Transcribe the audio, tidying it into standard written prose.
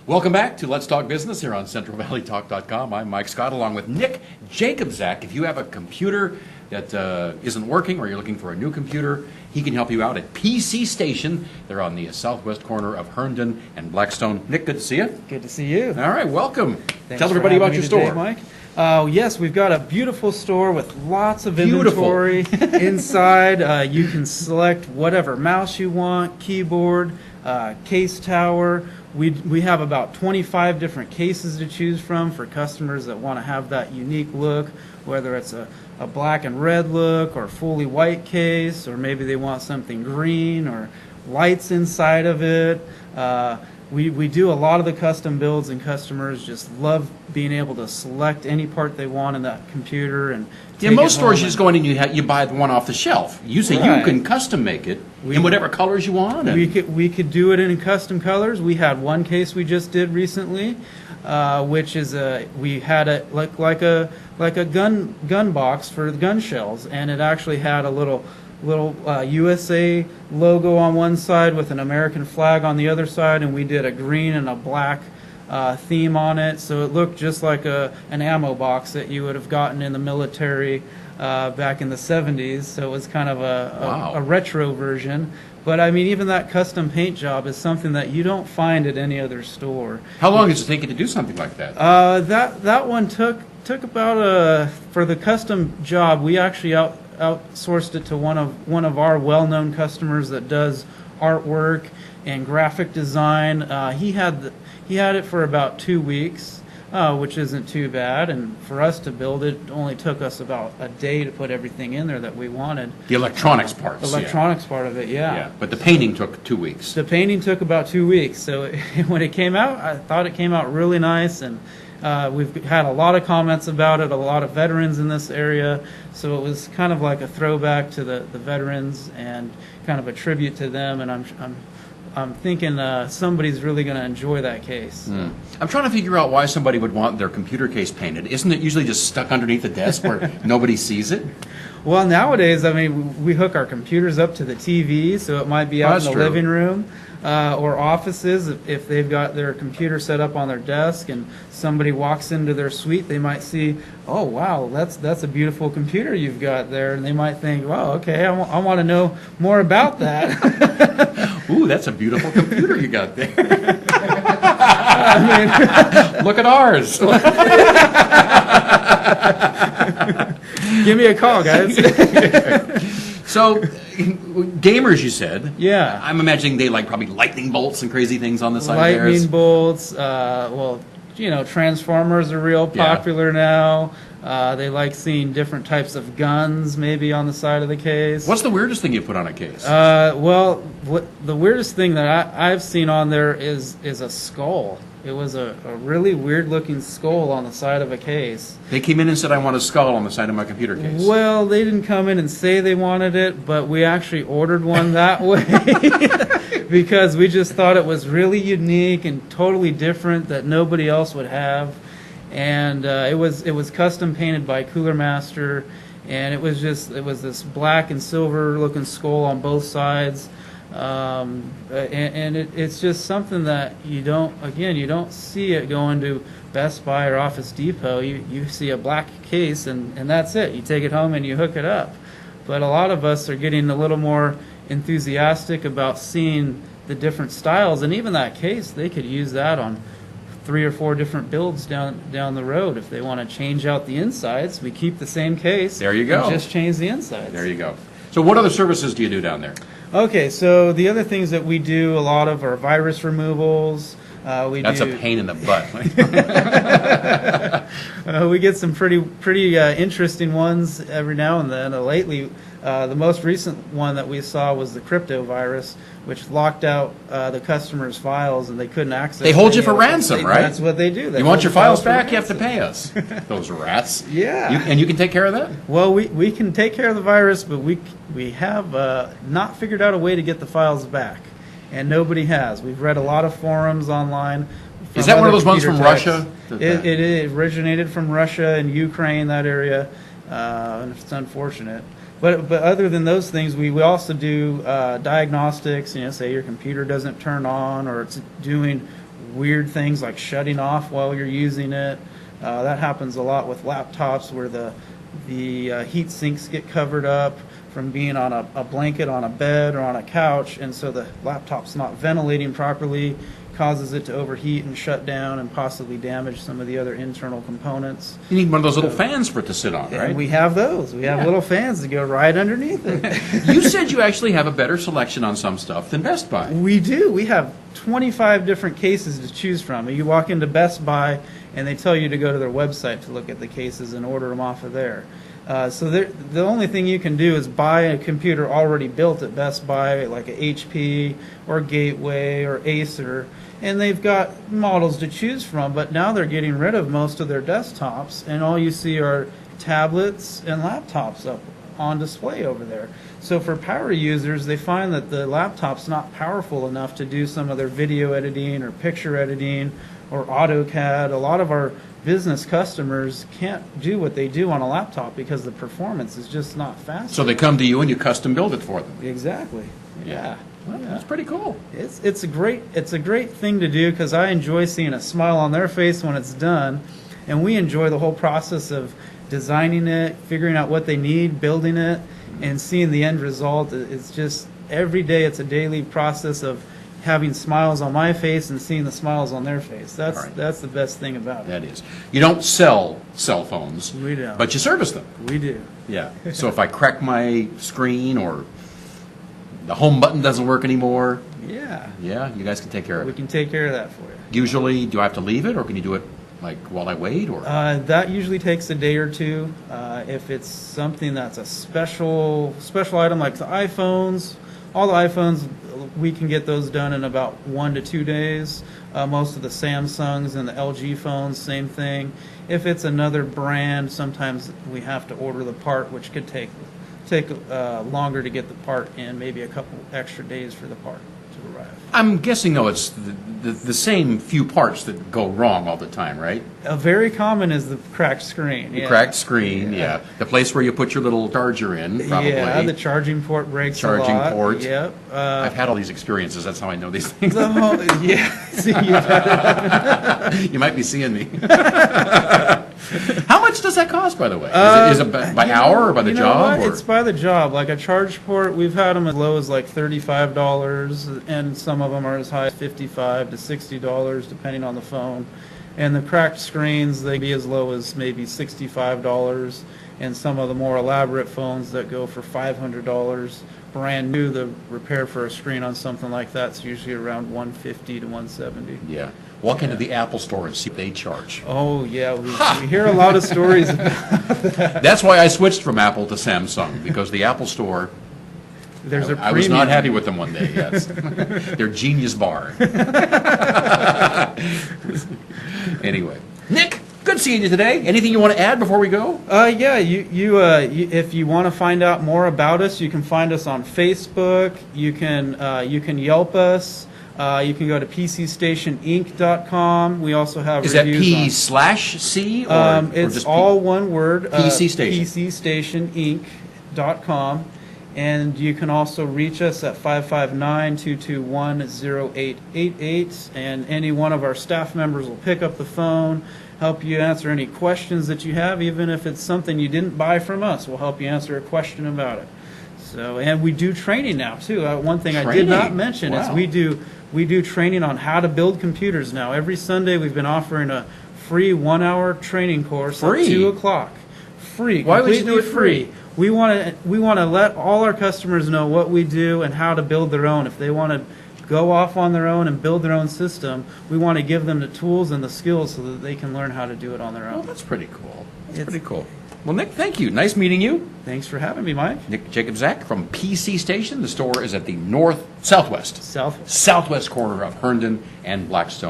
Welcome back to Let's Talk Business here on CentralValleyTalk.com. I'm Mike Scott along with Nick Jakobczak. If you have a computer that isn't working or you're looking for a new computer, he can help you out at PC Station. They're on the southwest corner of Herndon and Blackstone. Nick, good to see you. Good to see you. All right, welcome. Thanks Tell everybody about your today, store. Mike. Yes, we've got a beautiful store with lots of inventory inside. You can select whatever mouse you want, keyboard, case tower. We have about 25 different cases to choose from for customers that want to have that unique look, whether it's a black and red look or fully white case, or maybe they want something green or lights inside of it. We do a lot of the custom builds, and customers just love being able to select any part they want in that computer. And most stores you just go in and you buy the one off the shelf. You say you can custom make it in whatever colors you want. We could do it in custom colors. We had one case we just did recently, which is we had it like a gun box for gun shells, and it actually had a little USA logo on one side with an American flag on the other side, and we did a green and a black theme on it, so it looked just like an ammo box that you would have gotten in the military back in the 70s. So it was kind of a retro version. But I mean, even that custom paint job is something that you don't find at any other store. How long does it take you to do something like that? That one took about for the custom job. We actually outsourced it to one of our well-known customers that does artwork and graphic design. He had it for about 2 weeks, which isn't too bad. And for us to build it, only took us about a day to put everything in there that we wanted. The electronics parts. The electronics part of it, yeah. But the painting took 2 weeks. The painting took about 2 weeks. So when it came out, I thought it came out really nice, and we've had a lot of comments about it, a lot of veterans in this area, so it was kind of like a throwback to the veterans and kind of a tribute to them, and I'm thinking somebody's really going to enjoy that case. I'm trying to figure out why somebody would want their computer case painted. Isn't it usually just stuck underneath the desk where nobody sees it? Well, nowadays, I mean, we hook our computers up to the TV, so it might be out in the living room. Or offices, if they've got their computer set up on their desk and somebody walks into their suite, they might see, oh wow, that's a beautiful computer you've got there, and they might think, well, okay, I want to know more about that. Ooh, that's a beautiful computer you got there. Look at ours. Give me a call, guys. So, gamers, you said. Yeah. I'm imagining they like probably lightning bolts and crazy things on the side of theirs. Lightning bolts. Well, Transformers are real popular now. They like seeing different types of guns maybe on the side of the case. What's the weirdest thing you put on a case? Well, the weirdest thing that I've seen on there is a skull. It was a really weird-looking skull on the side of a case. They came in and said, I want a skull on the side of my computer case. Well, they didn't come in and say they wanted it, but we actually ordered one that way because we just thought it was really unique and totally different that nobody else would have. And it was custom painted by Cooler Master, and it was this black and silver-looking skull on both sides. It's just something that you don't see it going to Best Buy or Office Depot. You see a black case and that's it. You take it home and you hook it up. But a lot of us are getting a little more enthusiastic about seeing the different styles, and even that case, they could use that on 3 or 4 different builds down the road. If they want to change out the insides, we keep the same case. There you go. And just change the insides. There you go. So what other services do you do down there? Okay, so the other things that we do a lot of are virus removals. That's a pain in the butt. We get some pretty interesting ones every now and then. Lately, the most recent one that we saw was the crypto virus, which locked out the customer's files and they couldn't access. They hold you for ransom, right? That's what they do. You want your files back, you have to pay us. Those rats. Yeah. And you can take care of that? Well, we can take care of the virus, but we have not figured out a way to get the files back. And nobody has. We've read a lot of forums online. Is that one of those ones from Russia? It originated from Russia and Ukraine, that area, and it's unfortunate. But other than those things, we also do diagnostics. Say your computer doesn't turn on or it's doing weird things like shutting off while you're using it. That happens a lot with laptops where the heat sinks get covered up from being on a blanket on a bed or on a couch, and so the laptop's not ventilating properly, causes it to overheat and shut down and possibly damage some of the other internal components. You need one of those little fans for it to sit on, right? And we have those. We have little fans that go right underneath it. You said you actually have a better selection on some stuff than Best Buy. We do. We have 25 different cases to choose from. You walk into Best Buy and they tell you to go to their website to look at the cases and order them off of there. So the only thing you can do is buy a computer already built at Best Buy, like a HP or Gateway or Acer, and they've got models to choose from, but now they're getting rid of most of their desktops, and all you see are tablets and laptops up on display over there. So for power users, they find that the laptop's not powerful enough to do some of their video editing or picture editing or AutoCAD. A lot of our business customers can't do what they do on a laptop because the performance is just not fast. So they come to you and you custom build it for them. Exactly. Yeah. Well, that's pretty cool. It's a great thing to do because I enjoy seeing a smile on their face when it's done, and we enjoy the whole process of designing it, figuring out what they need, building it, and seeing the end result. It's just every day. It's a daily process of having smiles on my face and seeing the smiles on their face. That's the best thing about it. That is. You don't sell cell phones. We don't. But you service them. We do. Yeah. So if I crack my screen or the home button doesn't work anymore, Yeah. you guys can take care of We it. can take care of that for you. Usually, do I have to leave it, or can you do it like while I wait, or? That usually takes a day or two. If it's something that's a special item like the iPhones, all the iPhones, we can get those done in about 1 to 2 days. Most of the Samsungs and the LG phones, same thing. If it's another brand, sometimes we have to order the part, which could take longer to get the part in, maybe a couple extra days for the part to arrive. I'm guessing, though, it's the same few parts that go wrong all the time, right? Very common is the cracked screen. The cracked screen, yeah. The place where you put your little charger in, probably. Yeah, the charging port breaks a lot. Charging port. Yep. I've had all these experiences. That's how I know these things. Yeah. See, you've had it. You might be seeing me. How much does that cost, by the way? Is it by hour or by the job? It's by the job. Like a charge port, we've had them as low as like $35, and some of them are as high as $55 to $60, depending on the phone. And the cracked screens, they be as low as maybe $65, and some of the more elaborate phones that go for $500. Brand new, the repair for a screen on something like that's usually around $150 to $170. Yeah. Walk into the Apple store and see what they charge. Oh, yeah, we hear a lot of stories about that. That's why I switched from Apple to Samsung, because the Apple store, There's a I was not premium. happy with them one day, yes. Their Genius Bar. Anyway. Nick, good seeing you today. Anything you want to add before we go? Yeah, if you want to find out more about us, you can find us on Facebook. You can Yelp us. You can go to PCStationInc.com. We also have Is that reviews P/C? Or it's just all one word. PC Station. PCStationInc.com. And you can also reach us at 559-221-0888. And any one of our staff members will pick up the phone, help you answer any questions that you have, even if it's something you didn't buy from us. We'll help you answer a question about it. So, and we do training now too. One thing I did not mention is we do training on how to build computers now. Every Sunday we've been offering a free 1-hour training course at 2 o'clock. Free. Why would you do it free? We want to let all our customers know what we do and how to build their own. If they want to go off on their own and build their own system, we want to give them the tools and the skills so that they can learn how to do it on their own. Well, that's pretty cool. That's pretty cool. Well, Nick, thank you. Nice meeting you. Thanks for having me, Mike. Nick Jakobczak from PC Station. The store is at the southwest corner of Herndon and Blackstone.